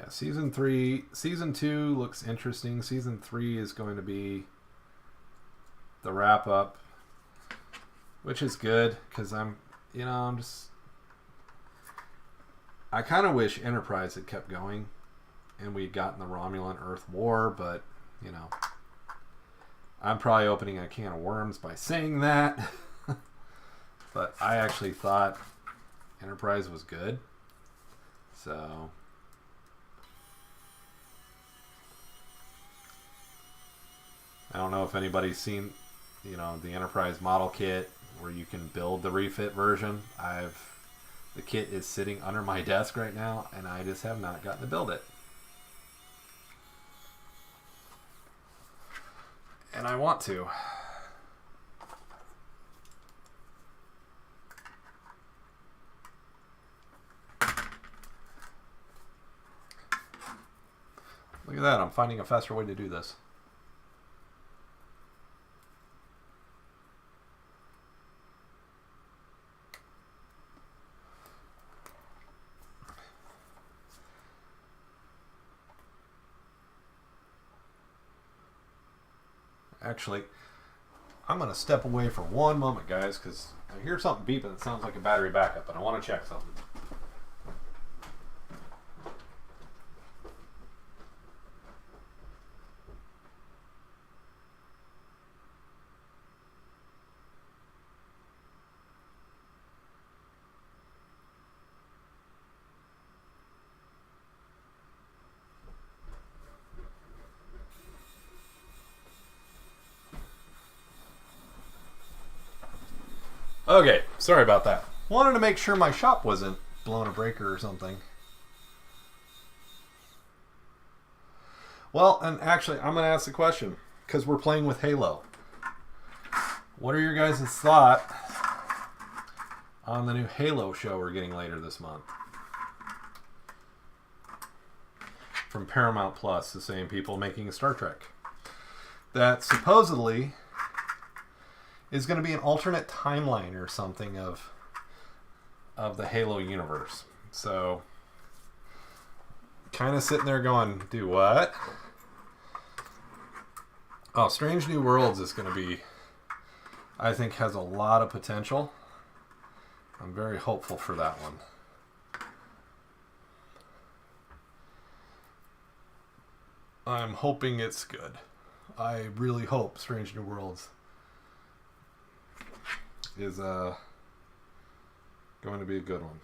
S1: Yeah, season 3, season 2 looks interesting. Season 3 is going to be the wrap up, which is good because I kind of wish Enterprise had kept going and we'd gotten the Romulan Earth War, but I'm probably opening a can of worms by saying that. But I actually thought Enterprise was good. So I don't know if anybody's seen, the Enterprise model kit where you can build the refit version. The kit is sitting under my desk right now, and I just have not gotten to build it. And I want to. Look at that, I'm finding a faster way to do this. Actually, I'm going to step away for one moment, guys, because I hear something beeping that sounds like a battery backup, and I want to check something. Okay, sorry about that. Wanted to make sure my shop wasn't blowing a breaker or something. Well, and actually, I'm going to ask the question, because we're playing with Halo. What are your guys' thoughts on the new Halo show we're getting later this month? From Paramount Plus, the same people making Star Trek. That supposedly is going to be an alternate timeline or something of the Halo universe. So, kind of sitting there going, do what? Oh, Strange New Worlds is going to be, I think, has a lot of potential. I'm very hopeful for that one. I'm hoping it's good. I really hope Strange New Worlds is going to be a good one.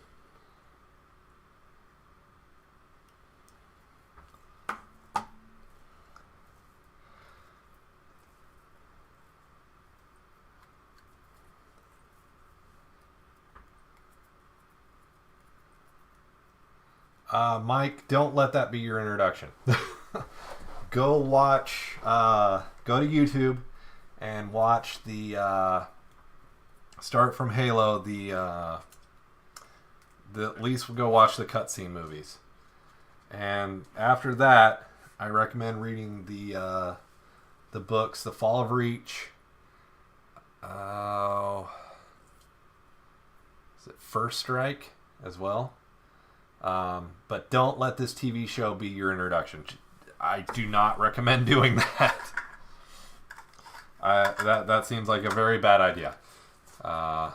S1: Mike, don't let that be your introduction. Go watch, go to YouTube and watch the start from Halo, at least go watch the cutscene movies. And after that, I recommend reading the books, The Fall of Reach. Is it First Strike as well? But don't let this TV show be your introduction. I do not recommend doing that. That seems like a very bad idea. I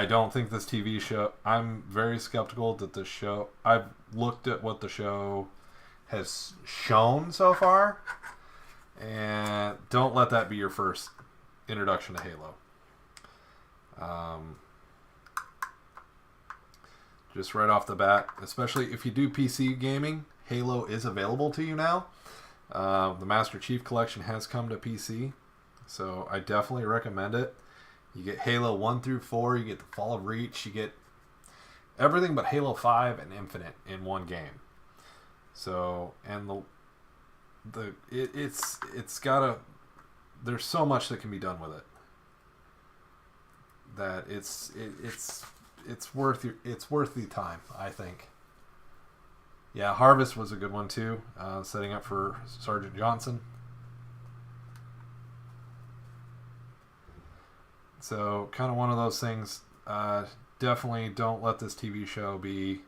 S1: don't think this TV show... I'm very skeptical that the show... I've looked at what the show has shown so far, and don't let that be your first introduction to Halo. Just right off the bat, especially if you do PC gaming, Halo is available to you now. The Master Chief Collection has come to PC, so I definitely recommend it. You get Halo 1 through 4, you get The Fall of Reach, you get everything but Halo 5 and Infinite in one game. So, and it's got a... There's so much that can be done with it. That it's worth the time, I think. Yeah, Harvest was a good one too. Setting up for Sergeant Johnson. So kind of one of those things. definitely don't let this TV show be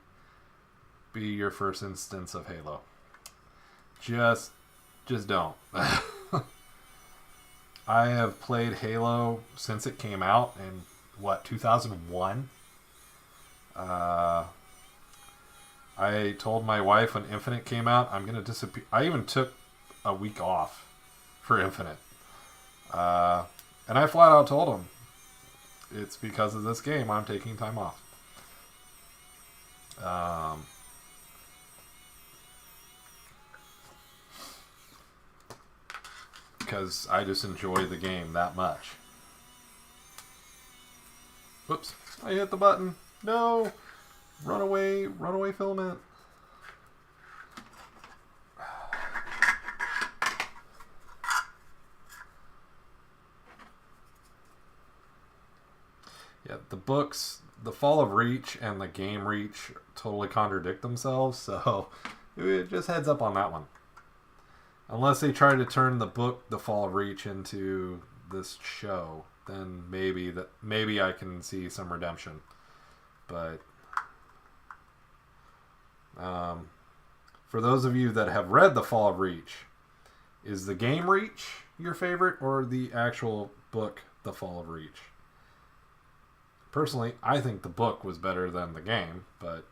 S1: your first instance of Halo. Just don't. I have played Halo since it came out in 2001. I told my wife when Infinite came out, I'm gonna disappear. I even took a week off for Infinite, and I flat out told him it's because of this game I'm taking time off. Because I just enjoy the game that much. Whoops, I hit the button. No! Run away, Filament. Yeah, the books, The Fall of Reach and the game Reach totally contradict themselves, so it just heads up on that one. Unless they try to turn the book, The Fall of Reach, into this show, then maybe I can see some redemption. But for those of you that have read The Fall of Reach, is the game Reach your favorite or the actual book, The Fall of Reach? Personally, I think the book was better than the game, but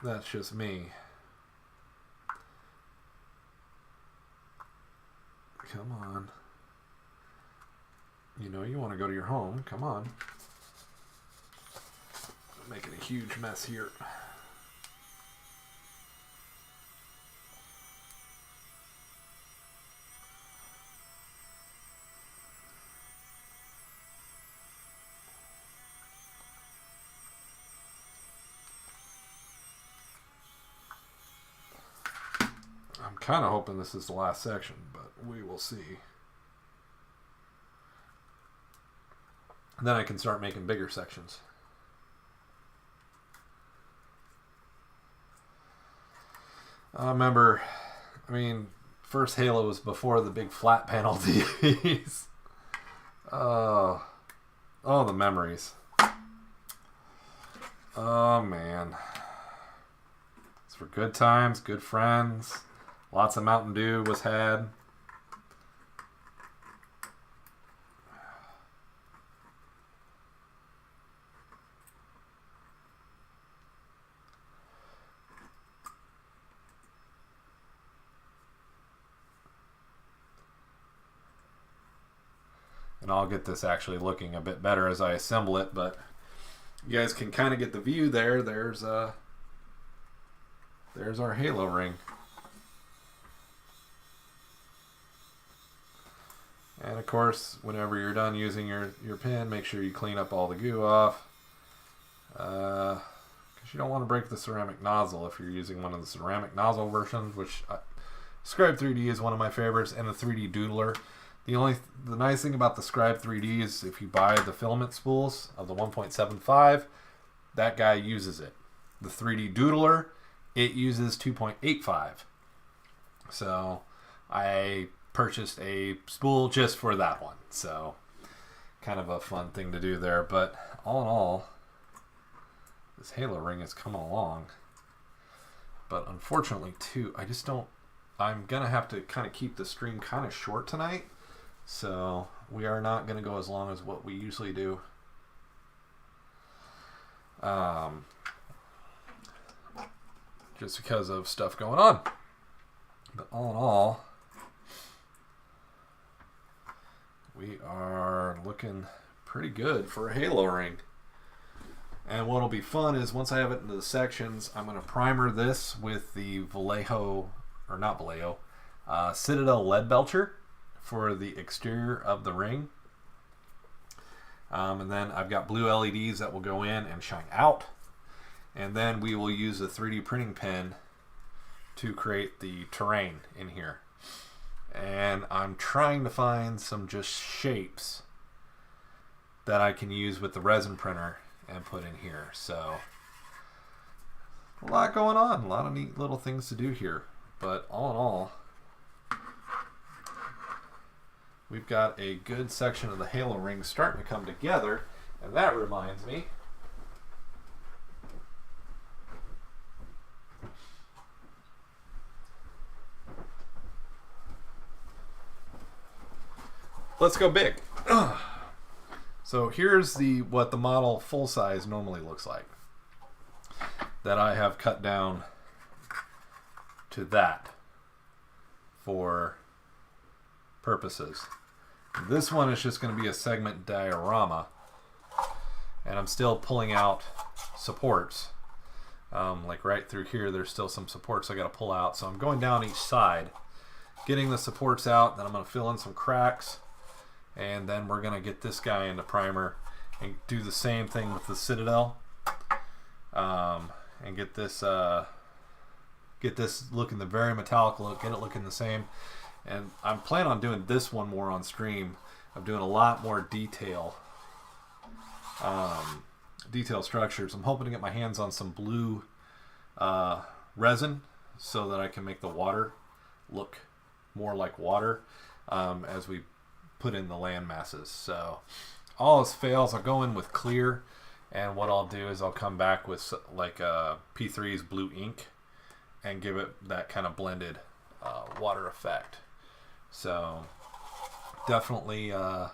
S1: that's just me. Come on. You know you want to go to your home. Come on. I'm making a huge mess here. I'm kind of hoping this is the last section, but we will see. Then I can start making bigger sections. I remember, first Halo was before the big flat panel TVs. Oh, the memories. Oh, man. It's for good times, good friends. Lots of Mountain Dew was had. And I'll get this actually looking a bit better as I assemble it, but you guys can kind of get the view there. There's our Halo ring. And of course, whenever you're done using your pen, make sure you clean up all the goo off. Because you don't want to break the ceramic nozzle if you're using one of the ceramic nozzle versions, which Scribe 3D is one of my favorites, and the 3D Doodler. The nice thing about the Scribe 3D is if you buy the filament spools of the 1.75, that guy uses it. The 3D Doodler, it uses 2.85. So I purchased a spool just for that one. So kind of a fun thing to do there. But all in all, this Halo ring has come along. But unfortunately, too, I'm going to have to kind of keep the stream kind of short tonight. So we are not going to go as long as what we usually do. Just because of stuff going on. But all in all, we are looking pretty good for a Halo ring. And what'll be fun is once I have it into the sections, I'm going to primer this with the Citadel lead belcher for the exterior of the ring. And then I've got blue LEDs that will go in and shine out. And then we will use a 3D printing pen to create the terrain in here. And I'm trying to find some just shapes that I can use with the resin printer and put in here. So a lot going on, a lot of neat little things to do here. But all in all, we've got a good section of the Halo ring starting to come together. And that reminds me, let's go big. So here's what the model full size normally looks like, that I have cut down to that for purposes. This one is just going to be a segment diorama, and I'm still pulling out supports. Like right through here, there's still some supports I got to pull out. So I'm going down each side, getting the supports out. Then I'm going to fill in some cracks, and then we're going to get this guy into primer and do the same thing with the Citadel, and get this looking the very metallic look, get it looking the same. And I'm planning on doing this one more on stream. I'm doing a lot more detail structures. I'm hoping to get my hands on some blue resin so that I can make the water look more like water as we put in the land masses. So all else fails, I'll go in with clear, and what I'll do is I'll come back with like P3's blue ink and give it that kind of blended water effect. So definitely a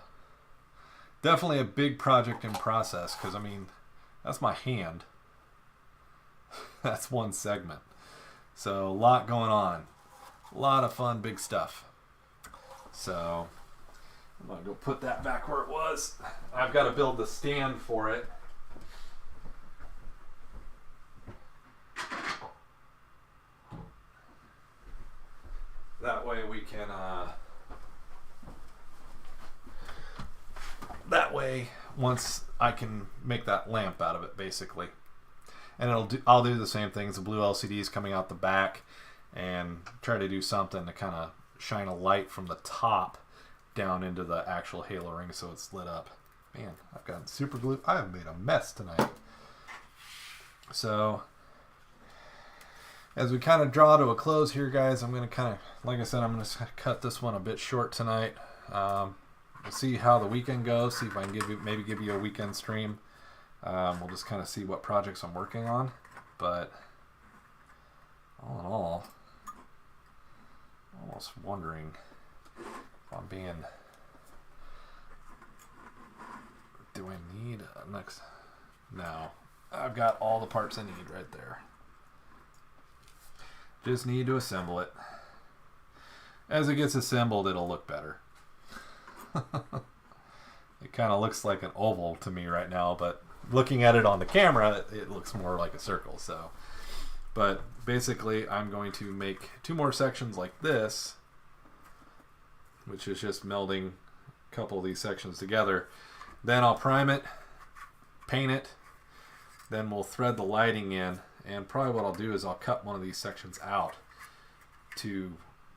S1: big project in process, because I mean, that's my hand. That's one segment. So a lot going on. A lot of fun, big stuff. So I'm going to go put that back where it was. I've got to build the stand for it. That way we can, once I can make that lamp out of it, basically. And I'll do the same things. The blue LCDs coming out the back, and try to do something to kind of shine a light from the top down into the actual halo ring so it's lit up. Man, I've got super glue. I have made a mess tonight. So as we kind of draw to a close here, guys, I'm going to kind of, like I said, I'm going to cut this one a bit short tonight. We'll see how the weekend goes, see if I can maybe give you a weekend stream. We'll just kind of see what projects I'm working on. But all in all, almost wondering if I'm being... Do I need next? No. I've got all the parts I need right there. Just need to assemble it. As it gets assembled, it'll look better. It kind of looks like an oval to me right now, but looking at it on the camera, it looks more like a circle. So, but basically, I'm going to make 2 more sections like this, which is just melding a couple of these sections together. Then I'll prime it, paint it, then we'll thread the lighting in, and probably what I'll do is I'll cut one of these sections out to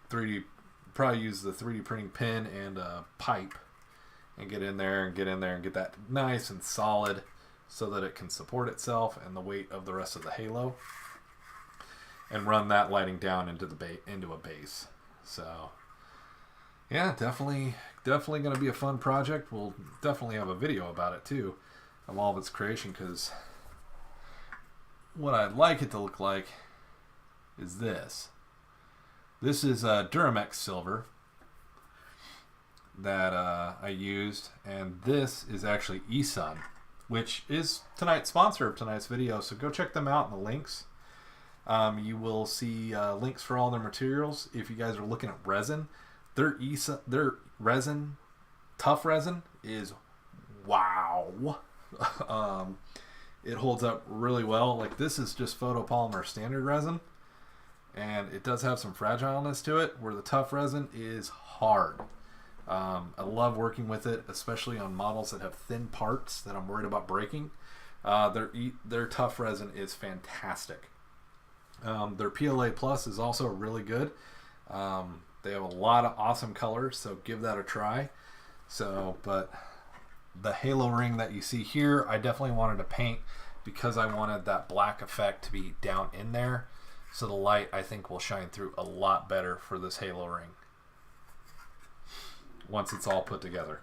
S1: 3D, probably use the 3D printing pin and a pipe, and get in there and get that nice and solid so that it can support itself and the weight of the rest of the halo, and run that lighting down into a base. So yeah, definitely going to be a fun project. We'll definitely have a video about it too, of all of its creation, because what I'd like it to look like is this. This is Duramex silver that I used, and this is actually eSun, which is tonight's sponsor of tonight's video. So go check them out in the links. You will see links for all their materials. If you guys are looking at resin, their resin, tough resin, is wow. It holds up really well. Like, this is just photopolymer standard resin, and it does have some fragileness to it, where the tough resin is hard. I love working with it, especially on models that have thin parts that I'm worried about breaking. Their tough resin is fantastic. Their PLA Plus is also really good. They have a lot of awesome colors, so give that a try. So, but the halo ring that you see here, I definitely wanted to paint because I wanted that black effect to be down in there. So the light, I think, will shine through a lot better for this halo ring once it's all put together.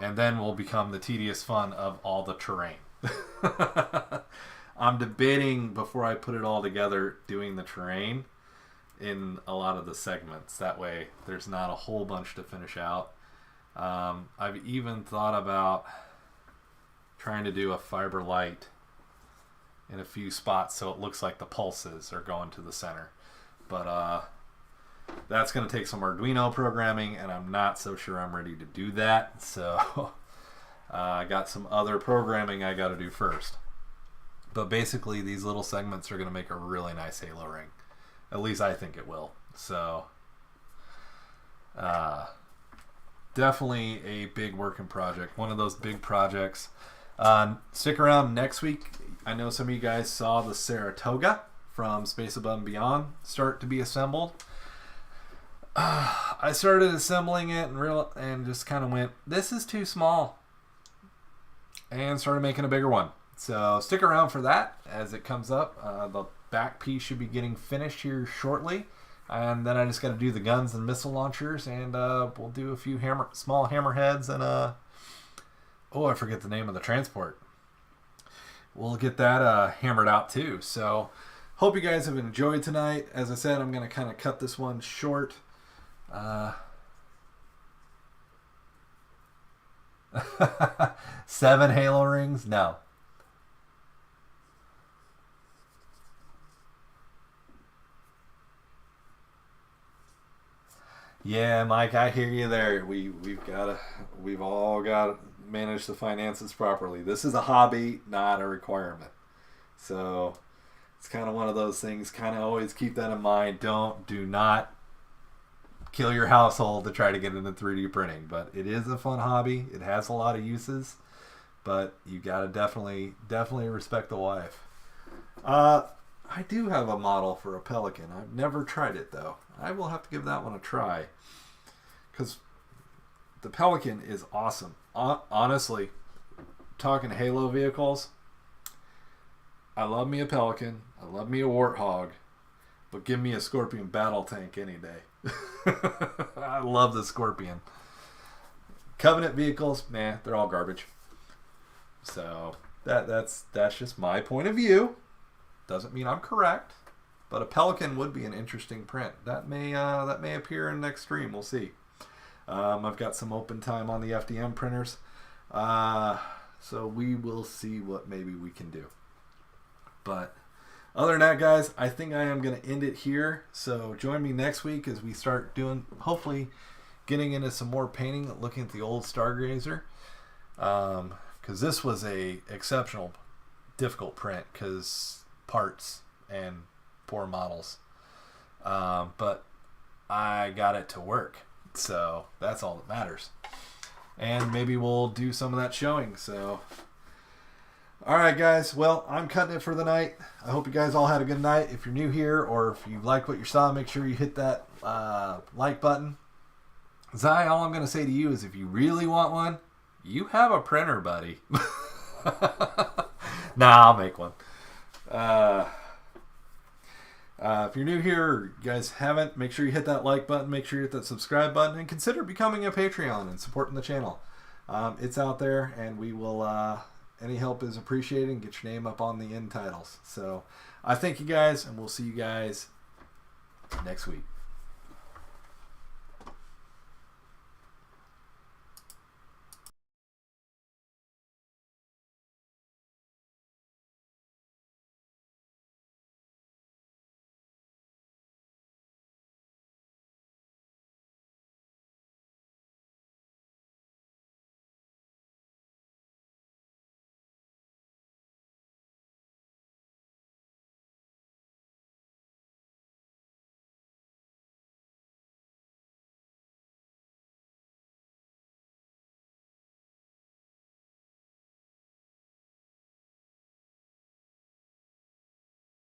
S1: And then will become the tedious fun of all the terrain. I'm debating, before I put it all together, doing the terrain in a lot of the segments. That way there's not a whole bunch to finish out. I've even thought about trying to do a fiber light in a few spots so it looks like the pulses are going to the center. But that's going to take some Arduino programming, and I'm not so sure I'm ready to do that. So I got some other programming I got to do first. But basically, these little segments are going to make a really nice halo ring. At least I think it will. So definitely a big working project. One of those big projects. Stick around next week. I know some of you guys saw the Saratoga from Space Above and Beyond start to be assembled. I started assembling it and just kind of went, this is too small. And started making a bigger one. So stick around for that as it comes up. The back piece should be getting finished here shortly. And then I just got to do the guns and missile launchers. And we'll do a few small hammerheads and I forget the name of the transport. We'll get that hammered out too. So hope you guys have enjoyed tonight. As I said, I'm going to kind of cut this one short. 7 halo rings? No. Yeah, Mike, I hear you there. We've all got to manage the finances properly. This is a hobby, not a requirement. So it's kind of one of those things. Kind of always keep that in mind. Do not kill your household to try to get into 3D printing. But it is a fun hobby. It has a lot of uses. But you got to definitely respect the wife. I do have a model for a Pelican. I've never tried it though. I will have to give that one a try. Because the Pelican is awesome. Honestly, talking Halo vehicles, I love me a Pelican. I love me a Warthog. But give me a Scorpion battle tank any day. I love the Scorpion. Covenant vehicles, man, they're all garbage. So that's just my point of view. Doesn't mean I'm correct. But a Pelican would be an interesting print. That may appear in next stream. We'll see. I've got some open time on the FDM printers. So we will see what maybe we can do. But other than that, guys, I think I am going to end it here. So join me next week as we start doing, hopefully, getting into some more painting, looking at the old Stargazer. Because this was a exceptional, difficult print because parts and poor models. But I got it to work. So that's all that matters. And maybe we'll do some of that showing. So, all right, guys. Well, I'm cutting it for the night. I hope you guys all had a good night. If you're new here or if you like what you saw, make sure you hit that like button. Zai, all I'm going to say to you is if you really want one, you have a printer, buddy. Nah, I'll make one. If you're new here or you guys haven't, make sure you hit that like button, make sure you hit that subscribe button, and consider becoming a Patreon and supporting the channel. It's out there, and we will, any help is appreciated, and get your name up on the end titles. So I thank you guys, and we'll see you guys next week.